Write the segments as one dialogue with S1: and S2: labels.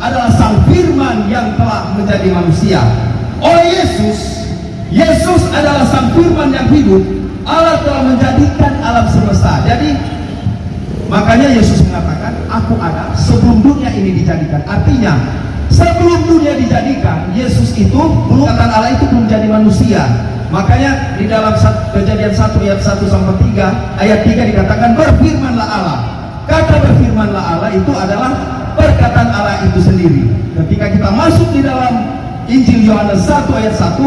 S1: adalah Sang Firman yang telah menjadi manusia. Oleh Yesus adalah Sang Firman yang hidup. Allah telah menjadikan alam semesta. Jadi makanya Yesus mengatakan, aku ada sebelum dunia ini dijadikan. Artinya sebelum dunia dijadikan, Yesus itu belum, kata Allah itu belum jadi manusia. Makanya di dalam Kejadian 1 ayat 1 sampai 3 ayat 3 dikatakan berfirmanlah Allah. Kata berfirmanlah Allah itu adalah perkataan Allah itu sendiri. Ketika kita masuk di dalam Injil Yohanes 1 ayat 1,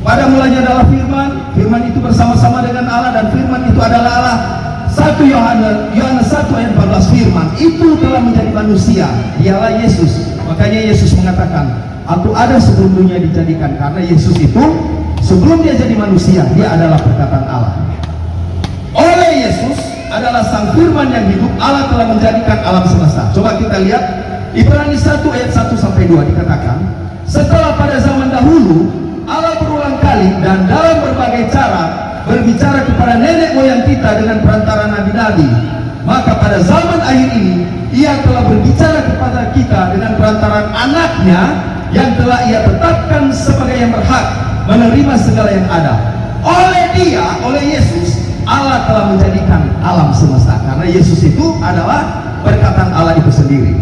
S1: pada mulanya adalah firman, firman itu bersama-sama dengan Allah dan firman itu adalah Allah. 1 Yohanes 1 ayat 14, firman itu telah menjadi manusia, dialah Yesus. Makanya Yesus mengatakan, aku ada sebelum dunia dijadikan. Karena Yesus itu sebelum dia jadi manusia, dia adalah perkataan Allah. Oleh Yesus adalah Sang Firman yang hidup, Allah telah menjadikan alam semesta. Coba kita lihat Ibrani 1 ayat 1 sampai 2 dikatakan, setelah pada zaman dahulu Allah berulang kali dan dalam berbagai cara berbicara kepada nenek moyang kita dengan perantara nabi-nabi, maka pada zaman akhir ini Ia telah berbicara kepada kita dengan perantaraan anaknya yang telah Ia tetapkan sebagai yang berhak menerima segala yang ada. Oleh Dia, oleh Yesus, Allah telah menjadikan alam semesta. Karena Yesus itu adalah perkataan Allah itu sendiri.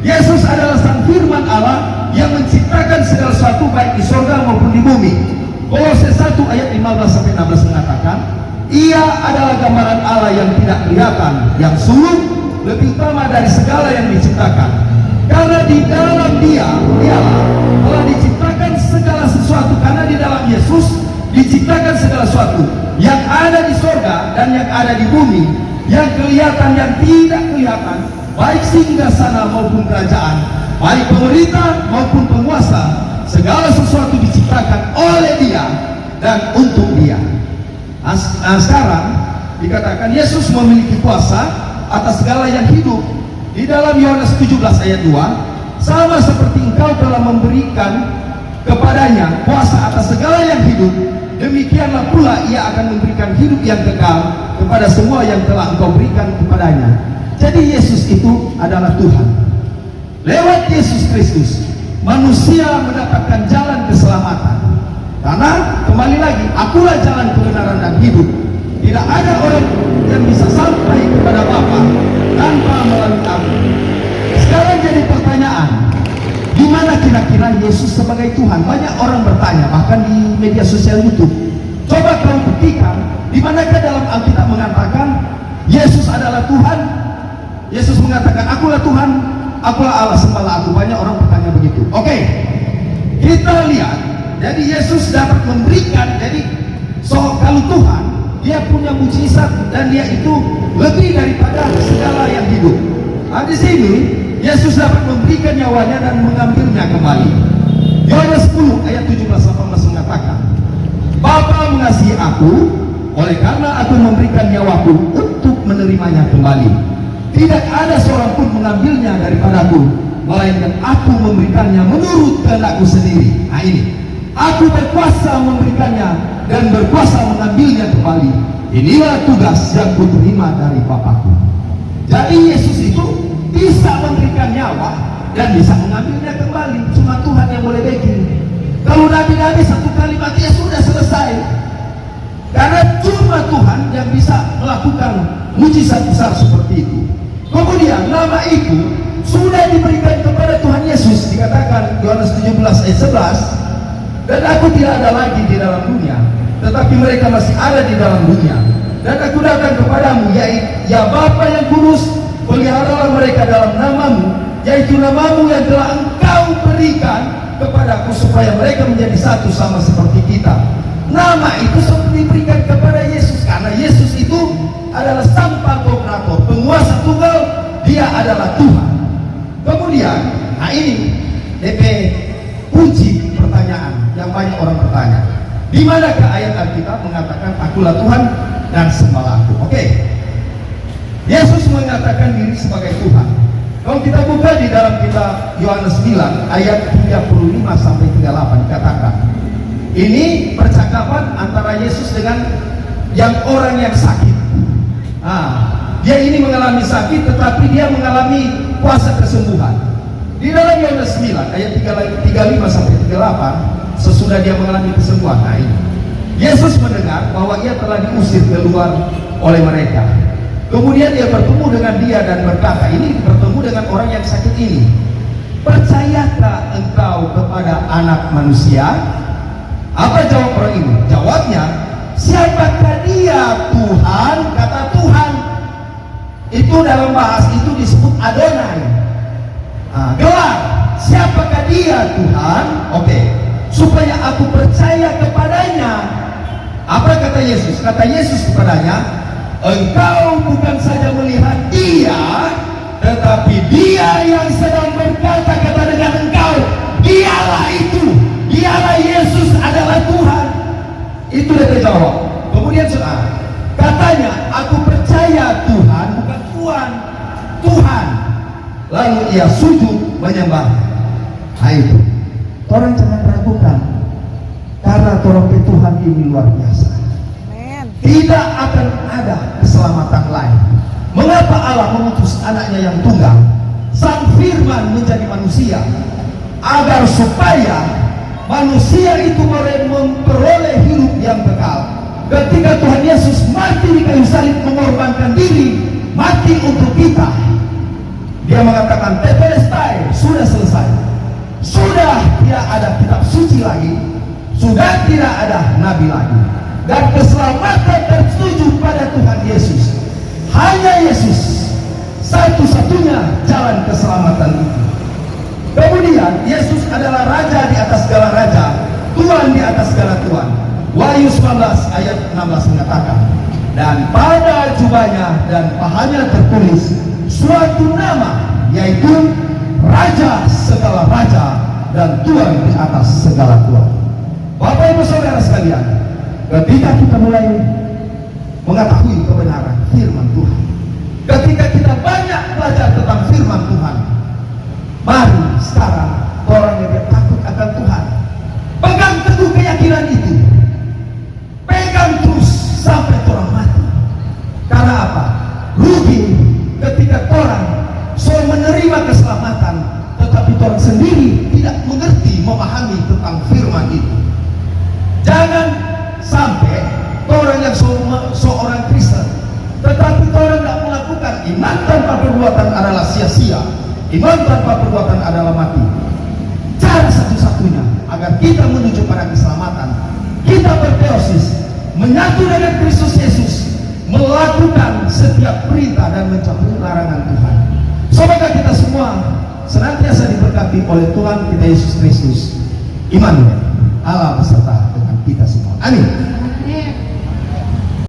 S1: Yesus adalah Sang Firman Allah yang menciptakan segala sesuatu baik di surga maupun di bumi. Kolose 1 ayat 15 sampai 16 mengatakan, Ia adalah gambaran Allah yang tidak kelihatan, yang sulung, lebih utama dari segala yang diciptakan. Karena di dalam Dialah telah diciptakan segala sesuatu. Karena di dalam Yesus diciptakan segala sesuatu yang ada di surga dan yang ada di bumi, yang kelihatan, yang tidak kelihatan, baik singgasana maupun kerajaan, baik pemerintah maupun penguasa. Segala sesuatu diciptakan oleh Dia dan untuk Dia. Nah sekarang dikatakan Yesus memiliki kuasa atas segala yang hidup. Di dalam Yohanes 17 ayat 2, sama seperti engkau telah memberikan kepadanya kuasa atas segala yang hidup, demikianlah pula Ia akan memberikan hidup yang kekal kepada semua yang telah engkau berikan kepadanya. Jadi Yesus itu adalah Tuhan. Lewat Yesus Kristus manusia mendapatkan jalan keselamatan. Karena kembali lagi, akulah jalan kebenaran dan hidup. Tidak ada orang yang bisa sampai kepada Bapa tanpa melalui aku. Sekarang jadi pertanyaan, di mana kira-kira Yesus sebagai Tuhan? Banyak orang bertanya, bahkan di media sosial YouTube. Coba kau buktikan, di manakah dalam Alkitab mengatakan Yesus adalah Tuhan? Yesus mengatakan, akulah Tuhan, akulah Allah, sembahlah aku. Banyak orang bertanya begitu. Oke, kita lihat. Jadi Yesus dapat memberikan. Jadi kalau Tuhan, Dia punya mujizat dan Dia itu lebih daripada segala yang hidup. Nah, di sini Yesus dapat memberikan nyawanya dan mengambilnya kembali. Yohanes 10 ayat 17-18 mengatakan, Bapa mengasihi aku, oleh karena aku memberikan nyawaku untuk menerimanya kembali. Tidak ada seorang pun mengambilnya daripadaku, melainkan aku memberikannya menurut kehendakku sendiri. Nah ini, aku berkuasa memberikannya dan berkuasa mengambilnya kembali. Inilah tugas yang kuterima dari Bapakku. Jadi Yesus itu bisa memberikan nyawa dan bisa mengambilnya kembali. Cuma Tuhan yang boleh bikin. Kalau nabi-nabi satu kalimat ya sudah selesai. Karena cuma Tuhan yang bisa melakukan mujizat besar seperti itu. Kemudian nama itu sudah diberikan kepada Tuhan Yesus. Dikatakan Yohanes 17 ayat 11, dan aku tidak ada lagi di dalam dunia, tetapi mereka masih ada di dalam dunia. Dan aku datang kepadamu, ya Bapa yang kudus, peliharalah mereka dalam namamu, yaitu namamu yang telah engkau berikan kepadaku, supaya mereka menjadi satu sama seperti kita. Nama itu diberikan kepada Yesus karena Yesus itu adalah Sang Pantokrator, penguasa tunggal. Dia adalah Tuhan. Kemudian, nah ini DP kunci pertanyaan yang banyak orang bertanya. Di manakah ayat Alkitab mengatakan akulah Tuhan dan sembahlah aku? Oke. Yesus mengatakan diri sebagai Tuhan. Kalau kita buka di dalam kitab Yohanes 9 ayat 35 sampai 38 dikatakan, ini percakapan antara Yesus dengan yang orang yang sakit. Dia ini mengalami sakit, tetapi dia mengalami kuasa kesembuhan. Di dalam Yohanes 9 ayat 35 sampai 38, sesudah dia mengalami kesembuhan, nah ini Yesus mendengar bahwa ia telah diusir keluar oleh mereka. Kemudian dia bertemu dengan dia dan berkata, ini bertemu dengan orang yang sakit ini, percayakah engkau kepada Anak Manusia? Apa jawab orang ini? Jawabnya, siapakah dia Tuhan? Kata Tuhan itu dalam bahasa itu disebut Adonai. Gelar, siapakah dia Tuhan? Oke, supaya aku percaya kepadanya. Apa kata Yesus? Kata Yesus kepadanya, engkau bukan saja melihat dia, tetapi dia yang sedang berkata-kata dengan engkau, dialah itu, dialah Yesus adalah Tuhan. Itu dia jawab. Kemudian saudara, katanya, aku percaya Tuhan, bukan Tuhan, Tuhan. Lalu ia sujud menyembah. Nah itu, orang jangan ragukan, karena Tuhan Tuhan ini luar biasa. Tidak akan ada keselamatan lain. Mengapa Allah mengutus anaknya yang tunggal, Sang Firman menjadi manusia, agar supaya manusia itu memperoleh hidup yang kekal. Ketika Tuhan Yesus mati di kayu salib, mengorbankan diri, mati untuk kita, dia mengatakan tetelestai, sudah selesai. Sudah tidak ada kitab suci lagi, sudah tidak ada nabi lagi, dan keselamatan tertuju pada Tuhan Yesus. Hanya Yesus satu-satunya jalan keselamatan itu. Kemudian Yesus adalah Raja di atas segala raja, Tuhan di atas segala Tuhan. Wahyu 19 ayat 16 mengatakan, dan pada jubahnya dan pahanya tertulis suatu nama, yaitu Raja segala raja dan Tuhan di atas segala Tuhan. Bapak Ibu Saudara sekalian, ketika kita mulai mengetahui kebenaran firman Tuhan, ketika kita banyak belajar tentang firman Tuhan, mari sekarang orang yang takut akan Tuhan, pegang teguh keyakinan itu, pegang terus sampai orang mati. Karena apa? Rugi ketika orang soal menerima keselamatan, tetapi orang sendiri tidak mengerti, memahami tentang firman itu. Jangan sampai orang yang seorang Kristen, tetapi orang tidak melakukan. Iman tanpa perbuatan adalah sia-sia. Iman tanpa perbuatan adalah mati. Cara satu-satunya agar kita menuju pada keselamatan, kita berteosis, menyatu dengan Kristus Yesus, melakukan setiap perintah dan menjauhi larangan Tuhan. Semoga kita semua senantiasa diberkati oleh Tuhan kita Yesus Kristus. Immanuel, Allah beserta.